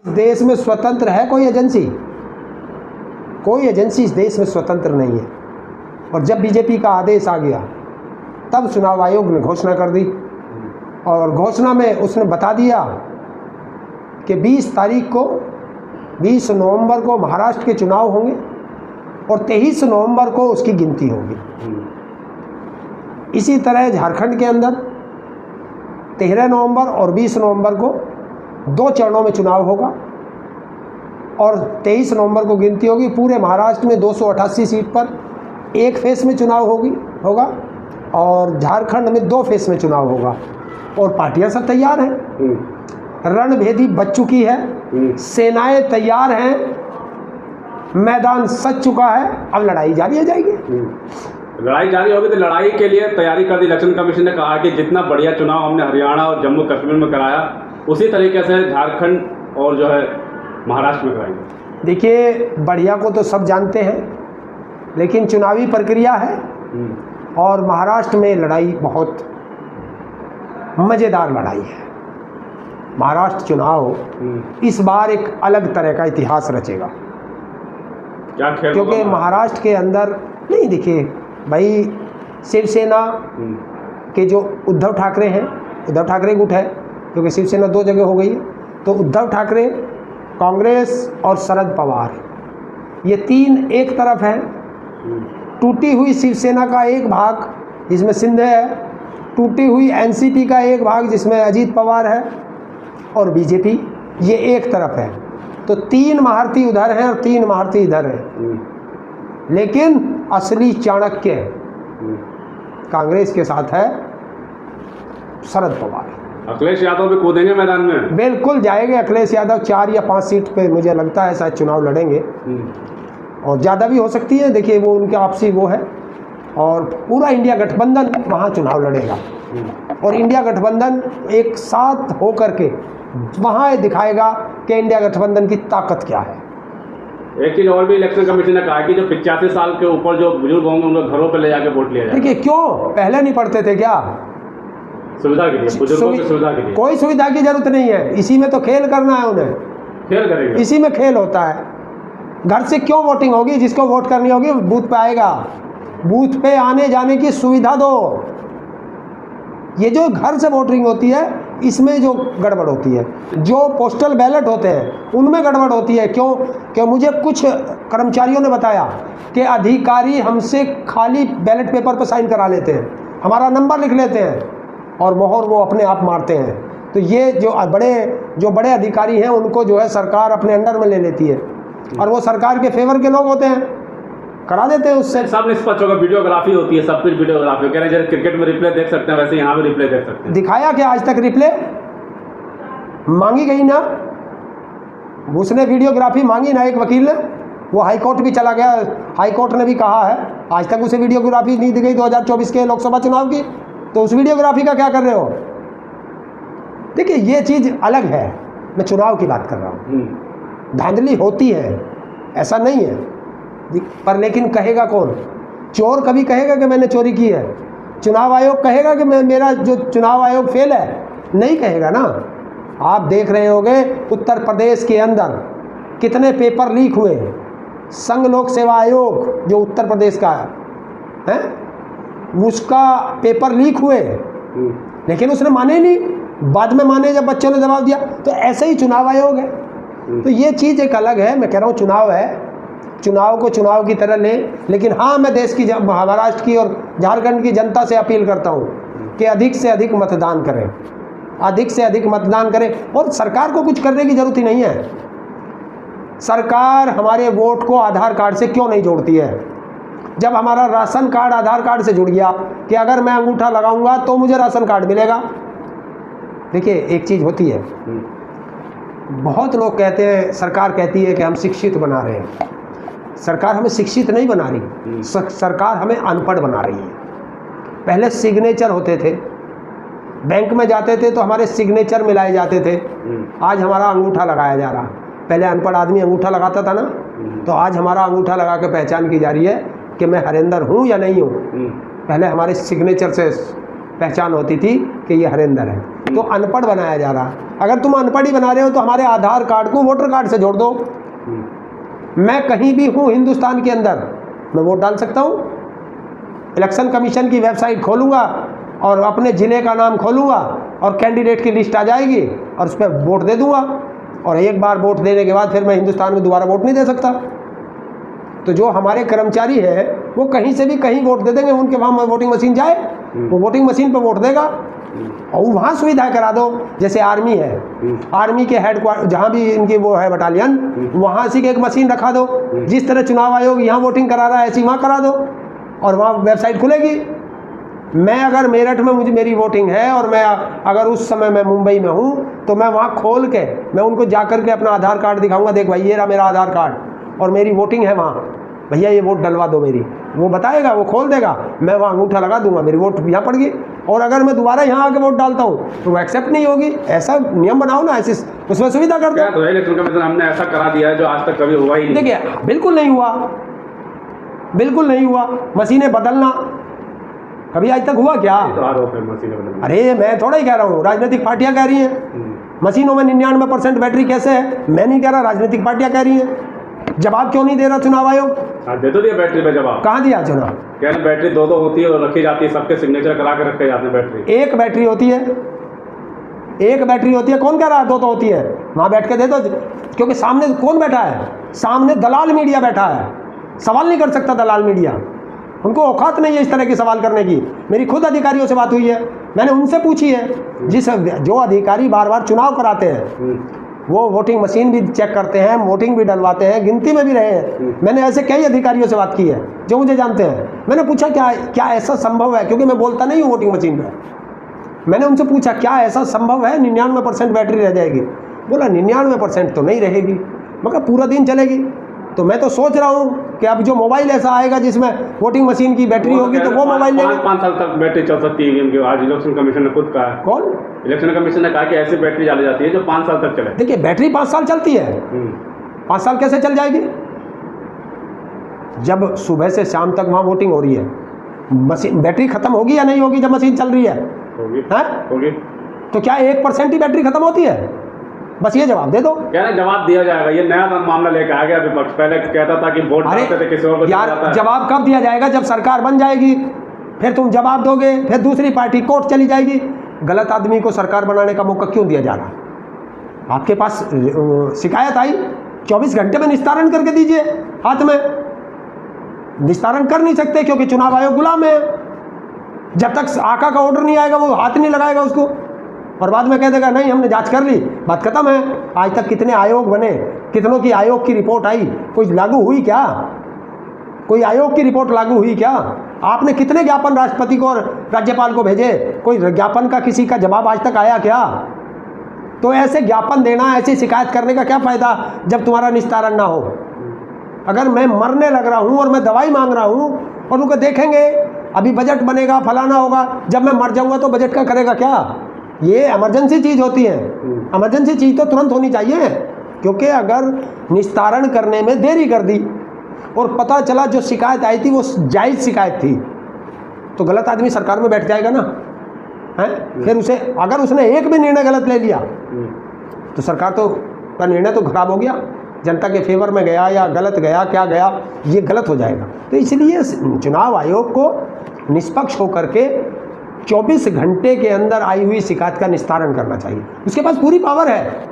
देश में स्वतंत्र है कोई एजेंसी? कोई एजेंसी इस देश में स्वतंत्र नहीं है। और जब बीजेपी का आदेश आ गया तब चुनाव आयोग ने घोषणा कर दी, और घोषणा में उसने बता दिया कि 20 नवंबर को महाराष्ट्र के चुनाव होंगे और 23 नवंबर को उसकी गिनती होगी। इसी तरह झारखंड के अंदर 13 नवंबर और 20 नवंबर को 2 चरणों में चुनाव होगा और 23 नवंबर को गिनती होगी। पूरे महाराष्ट्र में 288 सीट पर एक फेस में चुनाव होगा और झारखंड में 2 फेस में चुनाव होगा। और पार्टियां सब तैयार हैं, रणभेदी बच चुकी है, सेनाएं तैयार हैं, मैदान सज चुका है, अब लड़ाई जारी हो जाएगी। लड़ाई जारी होगी तो लड़ाई के लिए तैयारी कर दी। इलेक्शन कमीशन ने कहा कि जितना बढ़िया चुनाव हमने हरियाणा और जम्मू कश्मीर में कराया उसी तरीके से झारखंड और जो है महाराष्ट्र में कराएंगे। देखिए, बढ़िया को तो सब जानते हैं, लेकिन चुनावी प्रक्रिया है और महाराष्ट्र में लड़ाई बहुत मज़ेदार लड़ाई है। महाराष्ट्र चुनाव इस बार एक अलग तरह का इतिहास रचेगा। क्या खेल? क्योंकि महाराष्ट्र के अंदर नहीं, देखिए भाई, शिवसेना के जो उद्धव ठाकरे हैं, उद्धव ठाकरे गुट है, क्योंकि शिवसेना 2 जगह हो गई है, तो उद्धव ठाकरे, कांग्रेस और शरद पवार, ये 3 एक तरफ हैं। टूटी हुई शिवसेना का एक भाग जिसमें सिंधे है, टूटी हुई एनसीपी का एक भाग जिसमें अजीत पवार है, और बीजेपी ये एक तरफ है। तो 3 महारथी उधर हैं और 3 महारथी इधर हैं। लेकिन असली चाणक्य कांग्रेस के साथ है शरद पवार। अखिलेश यादव भी कूदेंगे मैदान में? बिल्कुल जाएंगे अखिलेश यादव। 4 या 5 सीट पे मुझे लगता है शायद चुनाव लड़ेंगे, और ज़्यादा भी हो सकती है। देखिए, वो उनके आपसी वो है, और पूरा इंडिया गठबंधन वहाँ चुनाव लड़ेगा, और इंडिया गठबंधन एक साथ हो करके वहाँ दिखाएगा कि इंडिया गठबंधन की ताकत क्या है। एक चीज़ और भी इलेक्शन कमीशन ने कहा कि जो 85 साल के ऊपर जो बुजुर्ग होंगे उनको घरों पर ले जाके वोट लिया जाए। देखिए, क्यों पहले नहीं पढ़ते थे क्या? सुविधा के लिए, बुजुर्गों की सुविधा के लिए। कोई सुविधा की जरूरत नहीं है, इसी में तो खेल करना है उन्हें। खेल करेंगे, इसी में खेल होता है। घर से क्यों वोटिंग होगी? जिसको वोट करनी होगी बूथ पे आएगा। बूथ पे आने जाने की सुविधा दो। ये जो घर से वोटिंग होती है इसमें जो गड़बड़ होती है, जो पोस्टल बैलेट होते हैं उनमें गड़बड़ होती है। क्यों? कि मुझे कुछ कर्मचारियों ने बताया कि अधिकारी हमसे खाली बैलेट पेपर पर साइन करा लेते हैं, हमारा नंबर लिख लेते हैं और मोहर वो अपने आप मारते हैं। तो ये जो बड़े अधिकारी हैं उनको जो है सरकार अपने अंडर में ले लेती है, और वो सरकार के फेवर के लोग होते हैं, करा देते हैं उससे। सब निष्पक्ष होगा, वीडियोग्राफी होती है, सब कुछ वीडियोग्राफी। कह रहे हैं जैसे क्रिकेट में रिप्ले देख सकते हैं वैसे यहाँ भी रिप्ले देख सकते हैं। दिखाया क्या आज तक? रिप्ले मांगी गई ना, उसने वीडियोग्राफी मांगी ना एक वकील ने, वो हाई कोर्ट भी चला गया, हाई कोर्ट ने भी कहा है आज तक उसे वीडियोग्राफी नहीं दी गई 2024 के लोकसभा चुनाव की। तो उस वीडियोग्राफी का क्या कर रहे हो? देखिए, ये चीज़ अलग है, मैं चुनाव की बात कर रहा हूँ। धांधली होती है, ऐसा नहीं है, पर लेकिन कहेगा कौन? चोर कभी कहेगा कि मैंने चोरी की है? चुनाव आयोग कहेगा कि मेरा जो चुनाव आयोग फेल है? नहीं कहेगा ना। आप देख रहे होंगे उत्तर प्रदेश के अंदर कितने पेपर लीक हुए। संघ लोक सेवा आयोग जो उत्तर प्रदेश का है, उसका पेपर लीक हुए, लेकिन उसने माने नहीं, बाद में माने जब बच्चों ने जवाब दिया। तो ऐसे ही चुनाव आयोग है। तो ये चीज़ एक अलग है। मैं कह रहा हूँ चुनाव है, चुनाव को चुनाव की तरह लें। लेकिन हाँ, मैं देश की, महाराष्ट्र की और झारखंड की जनता से अपील करता हूँ कि अधिक से अधिक मतदान करें, अधिक से अधिक मतदान करें। और सरकार को कुछ करने की ज़रूरत ही नहीं है। सरकार हमारे वोट को आधार कार्ड से क्यों नहीं जोड़ती है? जब हमारा राशन कार्ड आधार कार्ड से जुड़ गया कि अगर मैं अंगूठा लगाऊंगा तो मुझे राशन कार्ड मिलेगा। देखिए, एक चीज़ होती है, बहुत लोग कहते हैं, सरकार कहती है कि हम शिक्षित बना रहे हैं। सरकार हमें शिक्षित नहीं बना रही, सरकार हमें अनपढ़ बना रही है। पहले सिग्नेचर होते थे, बैंक में जाते थे तो हमारे सिग्नेचर मिलाए जाते थे, आज हमारा अंगूठा लगाया जा रहा। पहले अनपढ़ आदमी अंगूठा लगाता था ना, तो आज हमारा अंगूठा लगा के पहचान की जा रही है कि मैं हरेंद्र हूँ या नहीं हूँ। पहले हमारे सिग्नेचर से पहचान होती थी कि ये हरेंद्र है। तो अनपढ़ बनाया जा रहा है। अगर तुम अनपढ़ ही बना रहे हो तो हमारे आधार कार्ड को वोटर कार्ड से जोड़ दो। मैं कहीं भी हूँ हिंदुस्तान के अंदर, मैं वोट डाल सकता हूँ। इलेक्शन कमीशन की वेबसाइट खोलूँगा और अपने ज़िले का नाम खोलूँगा और कैंडिडेट की लिस्ट आ जाएगी और उस पर वोट दे दूँगा, और एक बार वोट देने के बाद फिर मैं हिंदुस्तान में दोबारा वोट नहीं दे सकता। तो जो हमारे कर्मचारी है वो कहीं से भी कहीं वोट दे देंगे, उनके वहाँ वोटिंग मशीन जाए, वो वोटिंग मशीन पर वोट देगा और वहाँ सुविधाएं करा दो। जैसे आर्मी है, आर्मी के हेडक्वार्टर जहाँ भी इनकी वो है बटालियन, वहाँ से एक मशीन रखा दो। जिस तरह चुनाव आयोग यहाँ वोटिंग करा रहा है ऐसी वहाँ करा दो और वहाँ वेबसाइट खुलेगी। मैं अगर मेरठ में मुझे मेरी वोटिंग है और मैं अगर उस समय मैं मुंबई में हूँ तो मैं वहाँ खोल के मैं उनको जा कर के अपना आधार कार्ड दिखाऊंगा, देख भाई ये रहा मेरा आधार कार्ड और मेरी वोटिंग है वहाँ, भैया ये वोट डलवा दो मेरी। वो बताएगा, वो खोल देगा, मैं वहाँ अंगूठा लगा दूंगा, मेरी वोट यहाँ पड़ गई। और अगर मैं दोबारा यहाँ आके वोट डालता हूँ तो वो एक्सेप्ट नहीं होगी। ऐसा नियम बनाओ ना, ऐसी उसमें सुविधा कर दो। तो इलेक्शन कमीशन हमने ऐसा करा दिया है जो आज तक कभी हुआ ही नहीं। देखिए बिल्कुल नहीं हुआ, बिल्कुल नहीं हुआ। मशीनें बदलना कभी आज तक हुआ क्या? तो आरोप है मशीनें बदलना। अरे मैं थोड़ा ही कह रहा हूँ, राजनीतिक पार्टियां कह रही हैं मशीनों में 99% बैटरी कैसे है। मैं नहीं कह रहा, राजनीतिक पार्टियां कह रही हैं। जवाब क्यों नहीं दे रहा चुनाव आयोग? दे तो दिया बैटरी पे जवाब। कहाँ दिया चुनाव? क्या ना बैटरी दो होती है और रखी जाती है, सबके सिग्नेचर करा के रखे जाते हैं बैटरी। एक बैटरी होती है, एक बैटरी होती है। कौन कह रहा है दो होती है? वहाँ बैठ के दे दो, क्योंकि सामने कौन बैठा है? सामने दलाल मीडिया बैठा है। सवाल नहीं कर सकता दलाल मीडिया, उनको औकात नहीं है इस तरह की सवाल करने की। मेरी खुद अधिकारियों से बात हुई है, मैंने उनसे पूछी है। जो अधिकारी बार बार चुनाव कराते हैं वो वोटिंग मशीन भी चेक करते हैं, वोटिंग भी डलवाते हैं, गिनती में भी रहे हैं। मैंने ऐसे कई अधिकारियों से बात की है जो मुझे जानते हैं। मैंने पूछा क्या ऐसा संभव है, क्योंकि मैं बोलता नहीं हूँ वोटिंग मशीन पर। मैंने उनसे पूछा क्या ऐसा संभव है 99% बैटरी रह जाएगी? बोला 99% तो नहीं रहेगी, मगर पूरा दिन चलेगी। तो मैं तो सोच रहा हूँ कि अब जो मोबाइल ऐसा आएगा जिसमें वोटिंग मशीन की बैटरी होगी तो वो मोबाइल लेंगे। 5 साल तक बैटरी चल सकती है। आज इलेक्शन कमीशन ने खुद कहा है। कौन? इलेक्शन कमीशन ने कहा कि ऐसी बैटरी डाली जाती है जो 5 साल तक चले। देखिए बैटरी 5 साल चलती है। 5 साल कैसे चल जाएगी? जब सुबह से शाम तक वहाँ वोटिंग हो रही है, मशीन बैटरी खत्म होगी या नहीं होगी? जब मशीन चल रही है होगी। तो क्या 1% ही बैटरी खत्म होती है? बस ये जवाब दे दो। क्या जवाब दिया जाएगा? ये नया मामला लेकर आ गया विपक्ष। पहले कहता था कि वोट डालते थे किसी और को। यार जवाब कब दिया जाएगा? जब सरकार बन जाएगी फिर तुम जवाब दोगे, फिर दूसरी पार्टी कोर्ट चली जाएगी। गलत आदमी को सरकार बनाने का मौका क्यों दिया जा रहा? आपके पास शिकायत आई, 24 घंटे में निस्तारण करके दीजिए। हाथ में निस्तारण कर नहीं सकते क्योंकि चुनाव आयोग गुलाम है। जब तक आका का ऑर्डर नहीं आएगा वो हाथ नहीं लगाएगा उसको, और बाद में कह देगा नहीं हमने जांच कर ली, बात खत्म है। आज तक कितने आयोग बने, कितनों की आयोग की रिपोर्ट आई, कोई लागू हुई क्या? कोई आयोग की रिपोर्ट लागू हुई क्या? आपने कितने ज्ञापन राष्ट्रपति को और राज्यपाल को भेजे? कोई ज्ञापन का किसी का जवाब आज तक आया क्या? तो ऐसे ज्ञापन देना, ऐसी शिकायत करने का क्या फ़ायदा जब तुम्हारा निस्तारण ना हो? अगर मैं मरने लग रहा हूँ और मैं दवाई मांग रहा हूँ और उनको देखेंगे अभी बजट बनेगा, फलाना होगा, जब मैं मर जाऊँगा तो बजट का करेगा क्या? ये इमरजेंसी चीज़ होती है। इमरजेंसी चीज़ तो तुरंत होनी चाहिए, क्योंकि अगर निस्तारण करने में देरी कर दी और पता चला जो शिकायत आई थी वो जायज़ शिकायत थी तो गलत आदमी सरकार में बैठ जाएगा ना, है? फिर उसे अगर उसने एक भी निर्णय गलत ले लिया तो सरकार तो का निर्णय तो खराब हो गया, जनता के फेवर में गया या गलत गया, क्या गया, ये गलत हो जाएगा। तो इसलिए चुनाव आयोग को निष्पक्ष होकर के 24 घंटे के अंदर आई हुई शिकायत का निस्तारण करना चाहिए। उसके पास पूरी पावर है,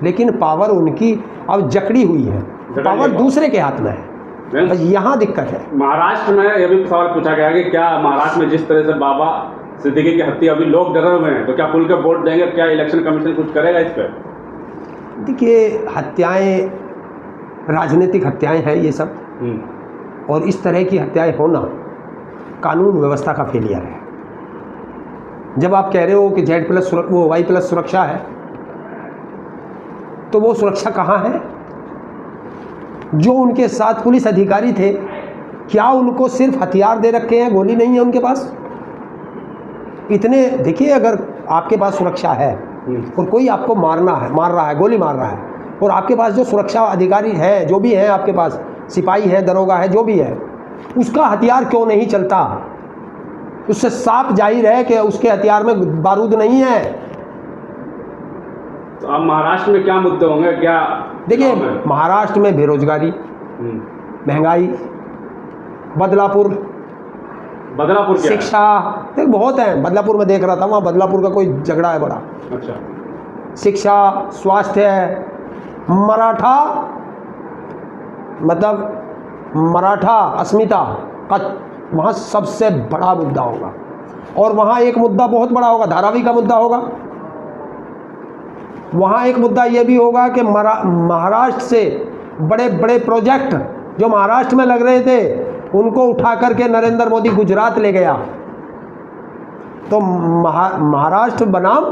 लेकिन पावर उनकी अब जकड़ी हुई है, पावर दूसरे के हाथ में है। बस यहाँ दिक्कत है। महाराष्ट्र में यह भी सवाल पूछा गया कि क्या महाराष्ट्र में जिस तरह से बाबा सिद्दीकी की हत्या अभी लोग डरे हुए हैं तो क्या खुल के वोट देंगे? क्या इलेक्शन कमीशन कुछ करेगा इस पर? देखिए हत्याएं, राजनीतिक हत्याएं हैं ये सब, और इस तरह की हत्याएं होना कानून व्यवस्था का फेलियर है। जब आप कह रहे हो कि Y+ सुरक्षा है तो वो सुरक्षा कहाँ है? जो उनके साथ पुलिस अधिकारी थे क्या उनको सिर्फ हथियार दे रखे हैं, गोली नहीं है उनके पास? इतने देखिए, अगर आपके पास सुरक्षा है और कोई आपको मार रहा है, गोली मार रहा है, और आपके पास जो सुरक्षा अधिकारी है, जो भी है आपके पास, सिपाही है, दरोगा है, जो भी है, उसका हथियार क्यों नहीं चलता? उससे साफ जाहिर है कि उसके हथियार में बारूद नहीं है। तो अब महाराष्ट्र में क्या मुद्दे होंगे, क्या? देखिए, महाराष्ट्र में बेरोजगारी, महंगाई, बदलापुर क्या शिक्षा, देख बहुत है। बदलापुर में देख रहा था, वहाँ बदलापुर का कोई झगड़ा है बड़ा। अच्छा। शिक्षा, स्वास्थ्य, मराठा, मतलब मराठा अस्मिता का वहाँ सबसे बड़ा मुद्दा होगा। और वहाँ एक मुद्दा बहुत बड़ा होगा, धारावी का मुद्दा होगा। वहाँ एक मुद्दा ये भी होगा कि महाराष्ट्र से बड़े बड़े प्रोजेक्ट जो महाराष्ट्र में लग रहे थे उनको उठा करके नरेंद्र मोदी गुजरात ले गया। तो महाराष्ट्र बनाम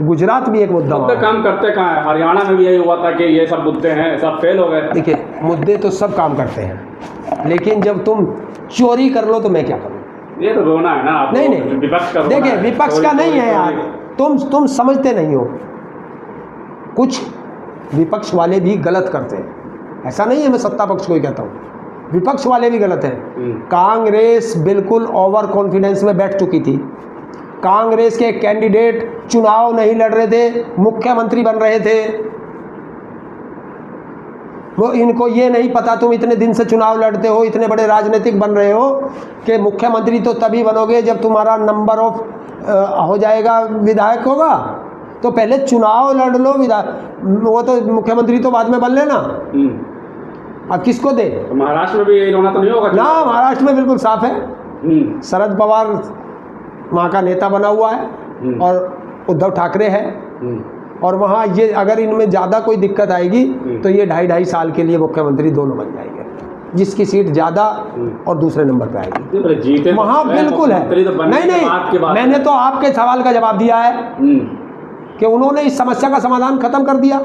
गुजरात भी एक मुद्दा मुद्दे काम करते कहाँ है? हरियाणा में भी यही हुआ था कि ये सब मुद्दे हैं, सब फेल हो गए। देखिए, मुद्दे तो सब काम करते हैं, लेकिन जब तुम चोरी कर लो तो मैं क्या करूँ? ये तो रोना है ना आपको। नहीं, विपक्ष का। देखिए, विपक्ष का नहीं है यार, तुम समझते नहीं हो। कुछ विपक्ष वाले भी गलत करते हैं, ऐसा नहीं है मैं सत्ता पक्ष को ही कहता हूँ, विपक्ष वाले भी गलत हैं। कांग्रेस बिल्कुल ओवर कॉन्फिडेंस में बैठ चुकी थी। कांग्रेस के कैंडिडेट चुनाव नहीं लड़ रहे थे, मुख्यमंत्री बन रहे थे। वो इनको ये नहीं पता, तुम इतने दिन से चुनाव लड़ते हो, इतने बड़े राजनीतिक बन रहे हो कि मुख्यमंत्री तो तभी बनोगे जब तुम्हारा नंबर ऑफ हो जाएगा, विधायक होगा। तो पहले चुनाव लड़ लो, वो तो मुख्यमंत्री तो बाद में बन लेना। अब किसको दे? तो महाराष्ट्र में भी यही होना तो नहीं होगा ना, महाराष्ट्र में बिल्कुल साफ है। शरद पवार वहाँ का नेता बना हुआ है और उद्धव ठाकरे है। और वहाँ ये अगर इनमें ज़्यादा कोई दिक्कत आएगी तो ये 2.5 साल के लिए मुख्यमंत्री दोनों बन जाएंगे, जिसकी सीट ज़्यादा और दूसरे नंबर पे आएगी। जीते वहाँ बिल्कुल है। नहीं, मैंने तो आपके सवाल का जवाब दिया है कि उन्होंने इस समस्या का समाधान खत्म कर दिया।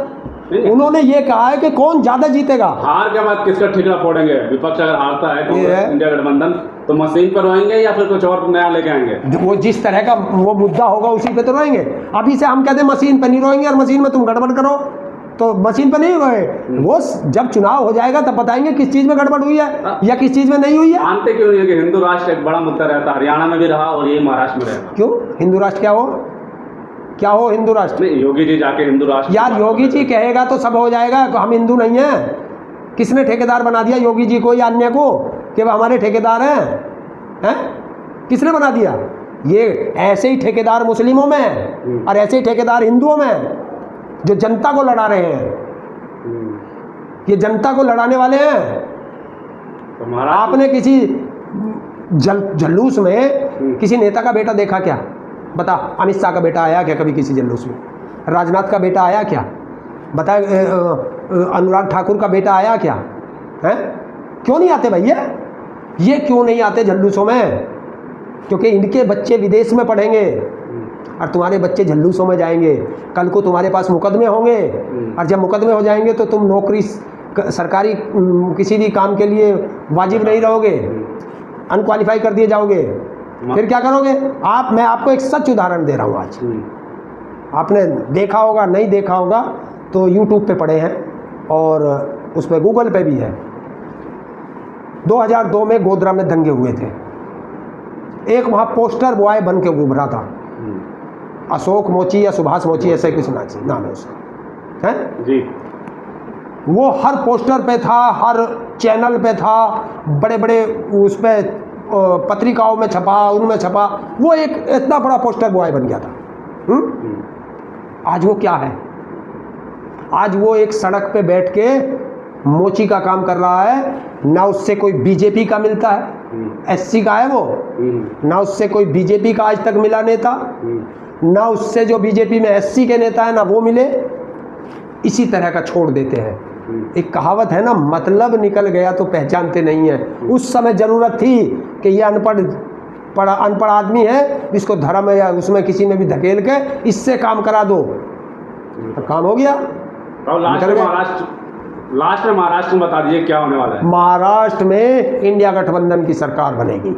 उन्होंने ये कहा है कि कौन ज्यादा जीतेगा। हार के बाद किसका ठिकरा फोड़ेंगे? विपक्ष अगर हारता है तो इंडिया गठबंधन तो मशीन पर रोएंगे या फिर कुछ और नया लेके आएंगे? वो जिस तरह का वो मुद्दा होगा उसी पे तो रोएंगे। अभी से हम कहते हैं मशीन पर नहीं रोएंगे और मशीन में तुम गड़बड़ करो तो मशीन पर नहीं रोए। वो जब चुनाव हो जाएगा तब बताएंगे किस चीज में गड़बड़ हुई है या किस चीज में नहीं हुई है। मानते क्यों नहीं है कि हिंदू राष्ट्र एक बड़ा मुद्दा रहता? हरियाणा में भी रहा और ये महाराष्ट्र में रहता। क्यों हिंदू राष्ट्र क्या हो हिंदू राष्ट्र? योगी जी जाके हिंदू राष्ट्र यार, योगी जी कहेगा तो सब हो जाएगा। तो हम हिंदू नहीं हैं। किसने ठेकेदार बना दिया योगी जी को या अन्य को कि वह हमारे ठेकेदार हैं? किसने बना दिया? ये ऐसे ही ठेकेदार मुस्लिमों में और ऐसे ही ठेकेदार हिंदुओं में जो जनता को लड़ा रहे हैं। ये जनता को लड़ाने वाले हैं। तो आपने किसी जल्लूस में किसी नेता का बेटा देखा क्या? बता, अमित शाह का बेटा आया क्या कभी किसी जल्लूस में? राजनाथ का बेटा आया क्या? बता, अनुराग ठाकुर का बेटा आया क्या? है? क्यों नहीं आते भैया? ये क्यों नहीं आते जल्लूसों में? क्योंकि इनके बच्चे विदेश में पढ़ेंगे और तुम्हारे बच्चे जल्लूसों में जाएंगे। कल को तुम्हारे पास मुकदमे होंगे और जब मुकदमे हो जाएंगे तो तुम नौकरी सरकारी किसी भी काम के लिए वाजिब नहीं रहोगे, अनक्वालिफाई कर दिए जाओगे। फिर क्या करोगे आप? मैं आपको एक सच उदाहरण दे रहा हूँ आज। आपने देखा होगा, नहीं देखा होगा तो यूट्यूब पे पड़े हैं और उस पर गूगल पे भी है। 2002 में गोधरा में दंगे हुए थे। एक वहाँ पोस्टर बॉय बन के उभरा था, अशोक मोची या सुभाष मोची ऐसे कुछ नाम है उसका, है जी। वो हर पोस्टर पे था, हर चैनल पे था, बड़े बड़े उस पर पत्रिकाओं में छपा, उनमें छपा। वो एक इतना बड़ा पोस्टर बॉय बन गया था। आज वो क्या है? आज वो एक सड़क पे बैठ के मोची का काम कर रहा है। ना उससे कोई बीजेपी का मिलता है, एससी का है वो। ना उससे कोई बीजेपी का आज तक मिला नेता, ना उससे जो बीजेपी में एससी के नेता है ना वो मिले। इसी तरह का छोड़ देते हैं। एक कहावत है ना, मतलब निकल गया तो पहचानते नहीं है। उस समय जरूरत थी कि ये अनपढ़ आदमी है, इसको धर्म या उसमें किसी में भी धकेल के इससे काम करा दो, तो काम हो गया। लास्ट में महाराष्ट्र में बता दीजिए क्या होने वाला है? महाराष्ट्र में इंडिया गठबंधन की सरकार बनेगी।